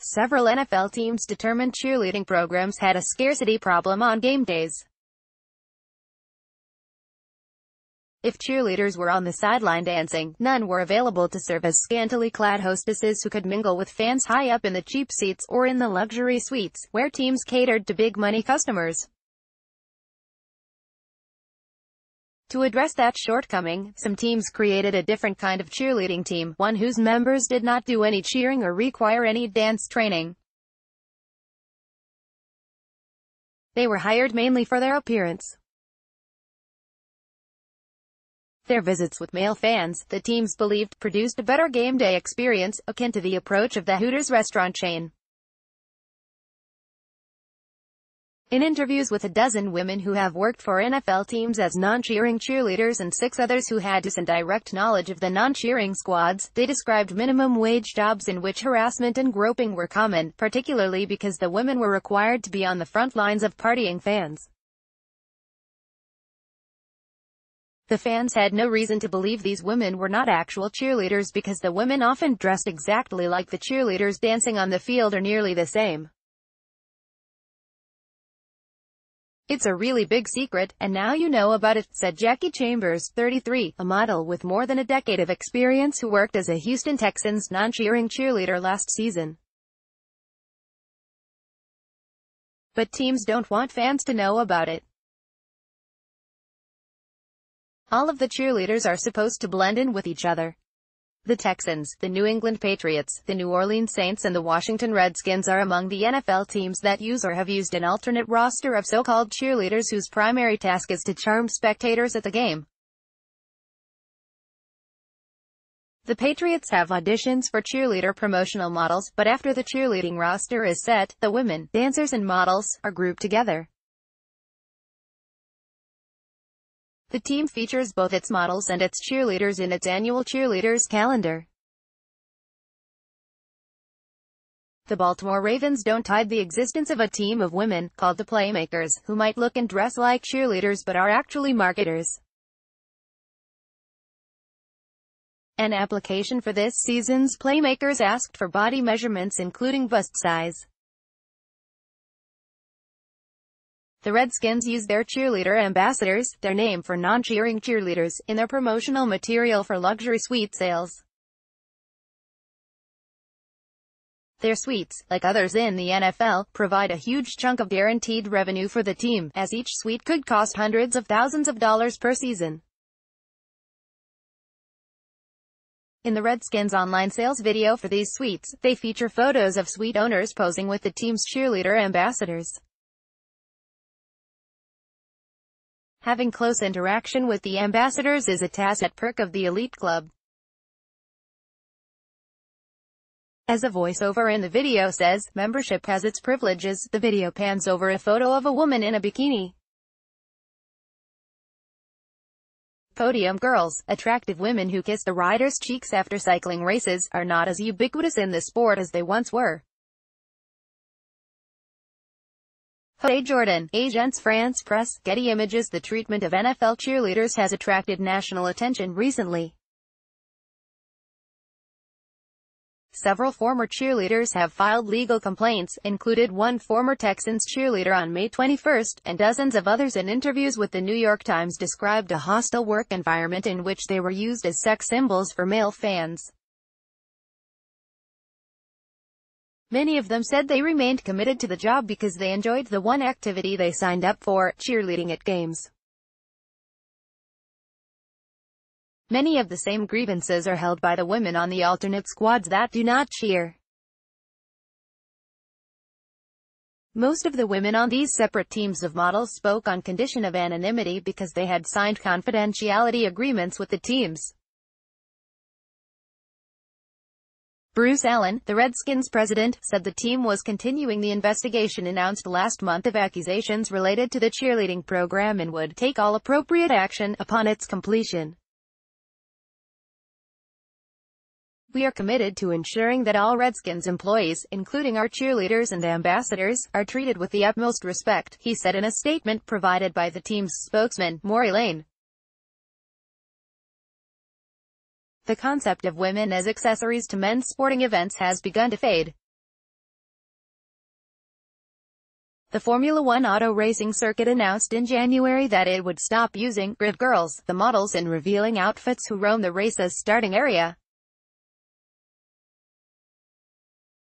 Several NFL teams determined cheerleading programs had a scarcity problem on game days. If cheerleaders were on the sideline dancing, none were available to serve as scantily clad hostesses who could mingle with fans high up in the cheap seats or in the luxury suites, where teams catered to big-money customers. To address that shortcoming, some teams created a different kind of cheerleading team, one whose members did not do any cheering or require any dance training. They were hired mainly for their appearance. Their visits with male fans, the teams believed, produced a better game day experience, akin to the approach of the Hooters restaurant chain. In interviews with a dozen women who have worked for NFL teams as non-cheering cheerleaders and 6 others who had direct knowledge of the non-cheering squads, they described minimum-wage jobs in which harassment and groping were common, particularly because the women were required to be on the front lines of partying fans. The fans had no reason to believe these women were not actual cheerleaders because the women often dressed exactly like the cheerleaders dancing on the field or nearly the same. "It's a really big secret, and now you know about it," said Jackie Chambers, 33, a model with more than a decade of experience who worked as a Houston Texans non-cheering cheerleader last season. But teams don't want fans to know about it. All of the cheerleaders are supposed to blend in with each other. The Texans, the New England Patriots, the New Orleans Saints and the Washington Redskins are among the NFL teams that use or have used an alternate roster of so-called cheerleaders whose primary task is to charm spectators at the game. The Patriots have auditions for cheerleader promotional models, but after the cheerleading roster is set, the women, dancers and models, are grouped together. The team features both its models and its cheerleaders in its annual cheerleaders calendar. The Baltimore Ravens don't hide the existence of a team of women, called the Playmakers, who might look and dress like cheerleaders but are actually marketers. An application for this season's Playmakers asked for body measurements including bust size. The Redskins use their cheerleader ambassadors, their name for non-cheering cheerleaders, in their promotional material for luxury suite sales. Their suites, like others in the NFL, provide a huge chunk of guaranteed revenue for the team, as each suite could cost hundreds of thousands of dollars per season. In the Redskins' online sales video for these suites, they feature photos of suite owners posing with the team's cheerleader ambassadors. Having close interaction with the ambassadors is a tacit perk of the elite club. As a voiceover in the video says, membership has its privileges. The video pans over a photo of a woman in a bikini. Podium girls, attractive women who kiss the riders' cheeks after cycling races, are not as ubiquitous in the sport as they once were. Jose Jordan, Agence France Presse, Getty Images. The treatment of NFL cheerleaders has attracted national attention recently. Several former cheerleaders have filed legal complaints, included one former Texans cheerleader on May 21, and dozens of others. In interviews with the New York Times described a hostile work environment in which they were used as sex symbols for male fans. Many of them said they remained committed to the job because they enjoyed the one activity they signed up for, cheerleading at games. Many of the same grievances are held by the women on the alternate squads that do not cheer. Most of the women on these separate teams of models spoke on condition of anonymity because they had signed confidentiality agreements with the teams. Bruce Allen, the Redskins president, said the team was continuing the investigation announced last month of accusations related to the cheerleading program and would take all appropriate action upon its completion. "We are committed to ensuring that all Redskins employees, including our cheerleaders and ambassadors, are treated with the utmost respect," he said in a statement provided by the team's spokesman, Maury Lane. The concept of women as accessories to men's sporting events has begun to fade. The Formula One auto racing circuit announced in January that it would stop using grid girls, the models in revealing outfits who roam the race's starting area.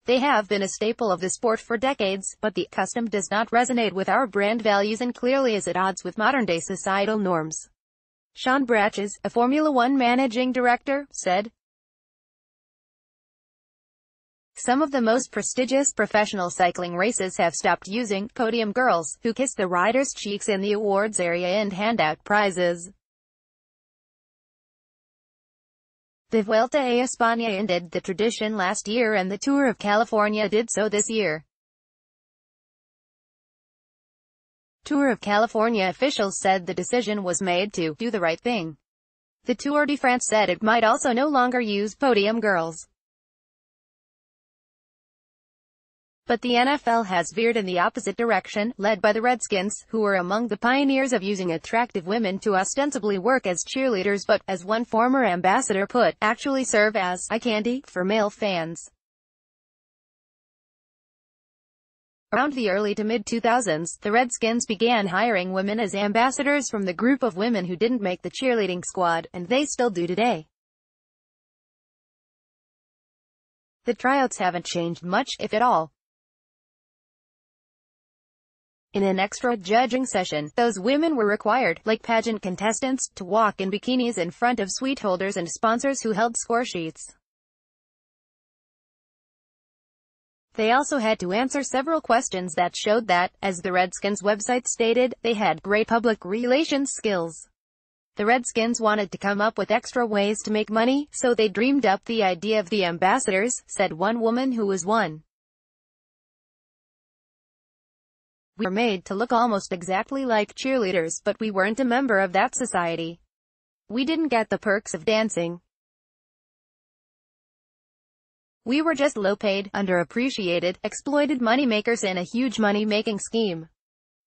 They have been a staple of the sport for decades, but the custom does not resonate with our brand values and clearly is at odds with modern-day societal norms. Sean Bratches, a Formula One managing director, said, "Some of the most prestigious professional cycling races have stopped using podium girls, who kiss the riders' cheeks in the awards area and hand out prizes. The Vuelta a España ended the tradition last year and the Tour of California did so this year." Tour of California officials said the decision was made to do the right thing. The Tour de France said it might also no longer use podium girls. But the NFL has veered in the opposite direction, led by the Redskins, who were among the pioneers of using attractive women to ostensibly work as cheerleaders but, as one former ambassador put, actually serve as eye candy for male fans. Around the early to mid-2000s, the Redskins began hiring women as ambassadors from the group of women who didn't make the cheerleading squad, and they still do today. The tryouts haven't changed much, if at all. In an extra judging session, those women were required, like pageant contestants, to walk in bikinis in front of suite holders and sponsors who held score sheets. They also had to answer several questions that showed that, as the Redskins website stated, they had great public relations skills. The Redskins wanted to come up with extra ways to make money, so they dreamed up the idea of the ambassadors, said one woman who was one. "We were made to look almost exactly like cheerleaders, but we weren't a member of that society. We didn't get the perks of dancing. We were just low-paid, underappreciated, exploited moneymakers in a huge money-making scheme."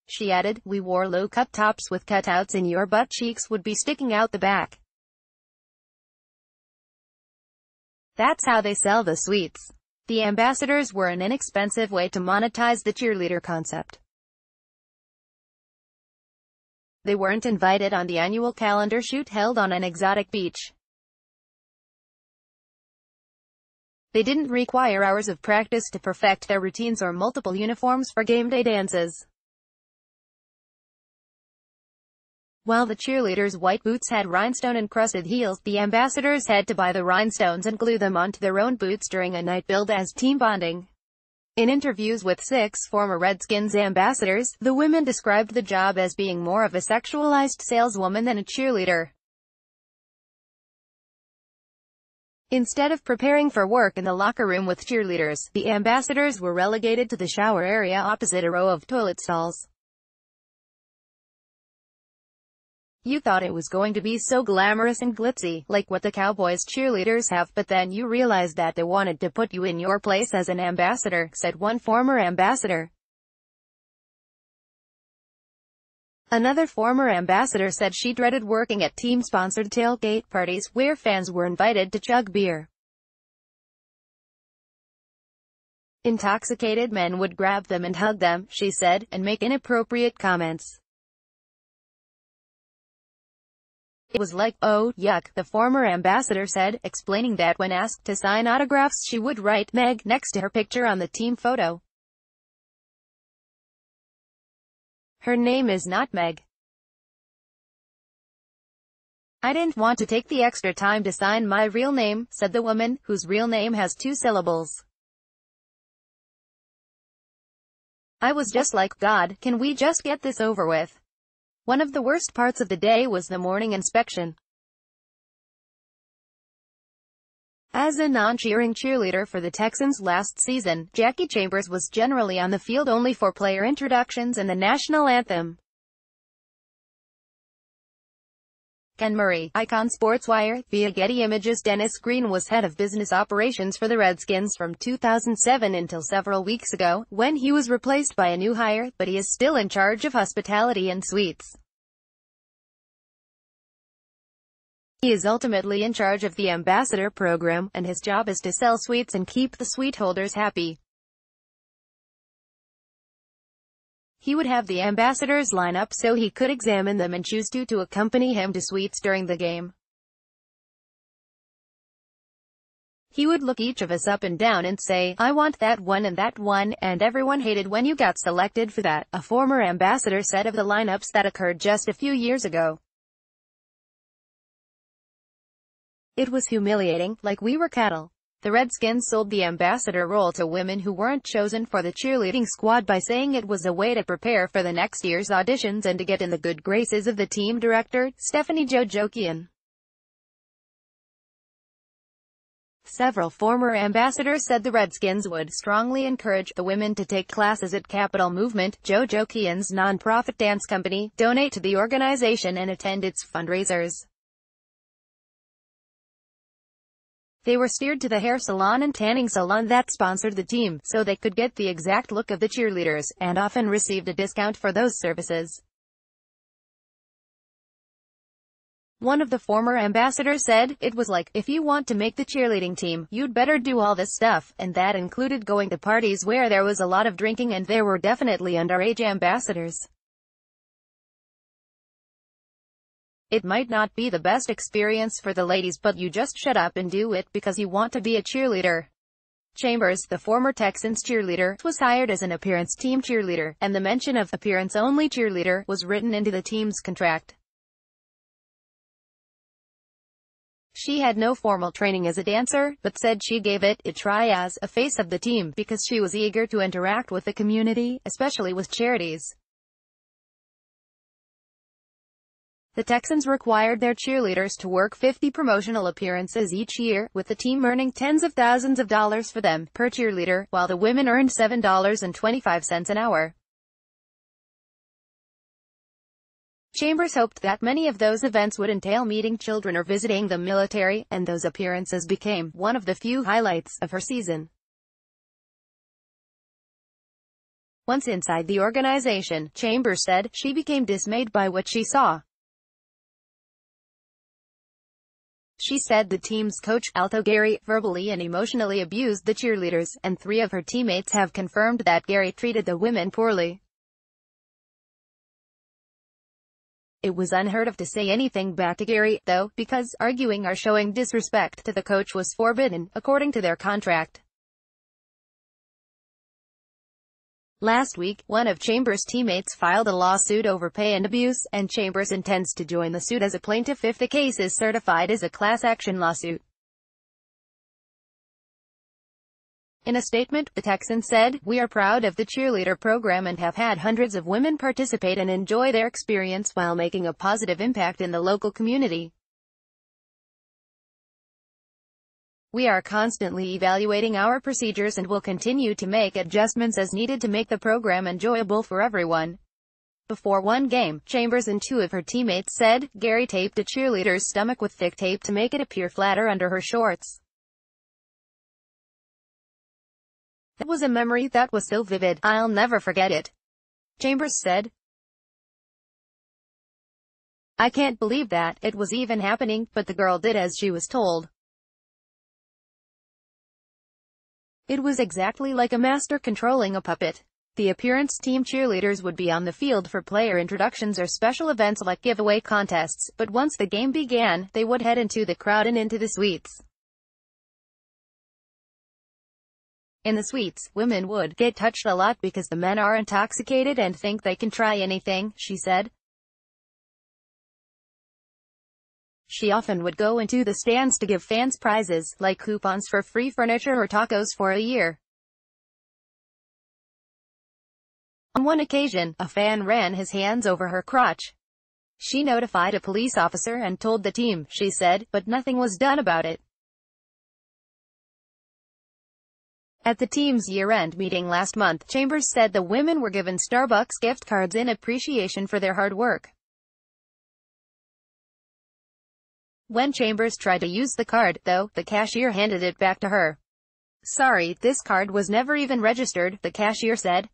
She added, "We wore low-cut tops with cutouts and your butt cheeks would be sticking out the back. That's how they sell the suites." The ambassadors were an inexpensive way to monetize the cheerleader concept. They weren't invited on the annual calendar shoot held on an exotic beach. They didn't require hours of practice to perfect their routines or multiple uniforms for game day dances. While the cheerleaders' white boots had rhinestone-encrusted heels, the ambassadors had to buy the rhinestones and glue them onto their own boots during a night billed as team bonding. In interviews with 6 former Redskins ambassadors, the women described the job as being more of a sexualized saleswoman than a cheerleader. Instead of preparing for work in the locker room with cheerleaders, the ambassadors were relegated to the shower area opposite a row of toilet stalls. "You thought it was going to be so glamorous and glitzy, like what the Cowboys cheerleaders have, but then you realized that they wanted to put you in your place as an ambassador," said one former ambassador. Another former ambassador said she dreaded working at team-sponsored tailgate parties, where fans were invited to chug beer. Intoxicated men would grab them and hug them, she said, and make inappropriate comments. "It was like, oh, yuck," the former ambassador said, explaining that when asked to sign autographs she would write "Meg" next to her picture on the team photo. "Her name is not Meg. I didn't want to take the extra time to sign my real name," said the woman, whose real name has 2 syllables. "I was just like, God, can we just get this over with?" One of the worst parts of the day was the morning inspection. As a non-cheering cheerleader for the Texans last season, Jackie Chambers was generally on the field only for player introductions and the national anthem. Ken Murray, Icon SportsWire, via Getty Images. Dennis Green was head of business operations for the Redskins from 2007 until several weeks ago, when he was replaced by a new hire, but he is still in charge of hospitality and suites. He is ultimately in charge of the ambassador program, and his job is to sell suites and keep the suite holders happy. He would have the ambassadors line up so he could examine them and choose two to accompany him to suites during the game. He would look each of us up and down and say, "I want that one, and everyone hated when you got selected for that," a former ambassador said of the lineups that occurred just a few years ago. "It was humiliating, like we were cattle." The Redskins sold the ambassador role to women who weren't chosen for the cheerleading squad by saying it was a way to prepare for the next year's auditions and to get in the good graces of the team director, Stephanie Jojokian. Several former ambassadors said the Redskins would strongly encourage the women to take classes at Capital Movement, Jojokian's nonprofit dance company, donate to the organization and attend its fundraisers. They were steered to the hair salon and tanning salon that sponsored the team, so they could get the exact look of the cheerleaders, and often received a discount for those services. One of the former ambassadors said, "It was like, if you want to make the cheerleading team, you'd better do all this stuff," and that included going to parties where there was a lot of drinking and there were definitely underage ambassadors. "It might not be the best experience for the ladies, but you just shut up and do it because you want to be a cheerleader." Chambers, the former Texans cheerleader, was hired as an appearance team cheerleader, and the mention of appearance-only cheerleader was written into the team's contract. She had no formal training as a dancer, but said she gave it a try as a face of the team because she was eager to interact with the community, especially with charities. The Texans required their cheerleaders to work 50 promotional appearances each year, with the team earning tens of thousands of dollars for them per cheerleader, while the women earned $7.25 an hour. Chambers hoped that many of those events would entail meeting children or visiting the military, and those appearances became one of the few highlights of her season. Once inside the organization, Chambers said, she became dismayed by what she saw. She said the team's coach, Alto Gary, verbally and emotionally abused the cheerleaders, and 3 of her teammates have confirmed that Gary treated the women poorly. It was unheard of to say anything back to Gary, though, because arguing or showing disrespect to the coach was forbidden, according to their contract. Last week, one of Chambers' teammates filed a lawsuit over pay and abuse, and Chambers intends to join the suit as a plaintiff if the case is certified as a class action lawsuit. In a statement, the Texans said, "We are proud of the cheerleader program and have had hundreds of women participate and enjoy their experience while making a positive impact in the local community. We are constantly evaluating our procedures and will continue to make adjustments as needed to make the program enjoyable for everyone." Before one game, Chambers and 2 of her teammates said, Gary taped a cheerleader's stomach with thick tape to make it appear flatter under her shorts. "It was a memory that was so vivid, I'll never forget it," Chambers said. "I can't believe that it was even happening, but the girl did as she was told. It was exactly like a master controlling a puppet." The appearance team cheerleaders would be on the field for player introductions or special events like giveaway contests, but once the game began, they would head into the crowd and into the suites. In the suites, women would get touched a lot because the men are intoxicated and think they can try anything, she said. She often would go into the stands to give fans prizes, like coupons for free furniture or tacos for a year. On one occasion, a fan ran his hands over her crotch. She notified a police officer and told the team, she said, but nothing was done about it. At the team's year-end meeting last month, Chambers said the women were given Starbucks gift cards in appreciation for their hard work. When Chambers tried to use the card, though, the cashier handed it back to her. "Sorry, this card was never even registered," the cashier said.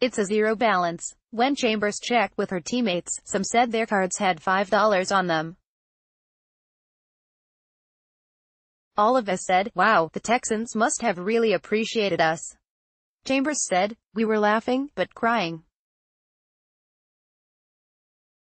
"It's a zero balance." When Chambers checked with her teammates, some said their cards had $5 on them. All of us said, "Wow, the Texans must have really appreciated us." Chambers said, "We were laughing, but crying.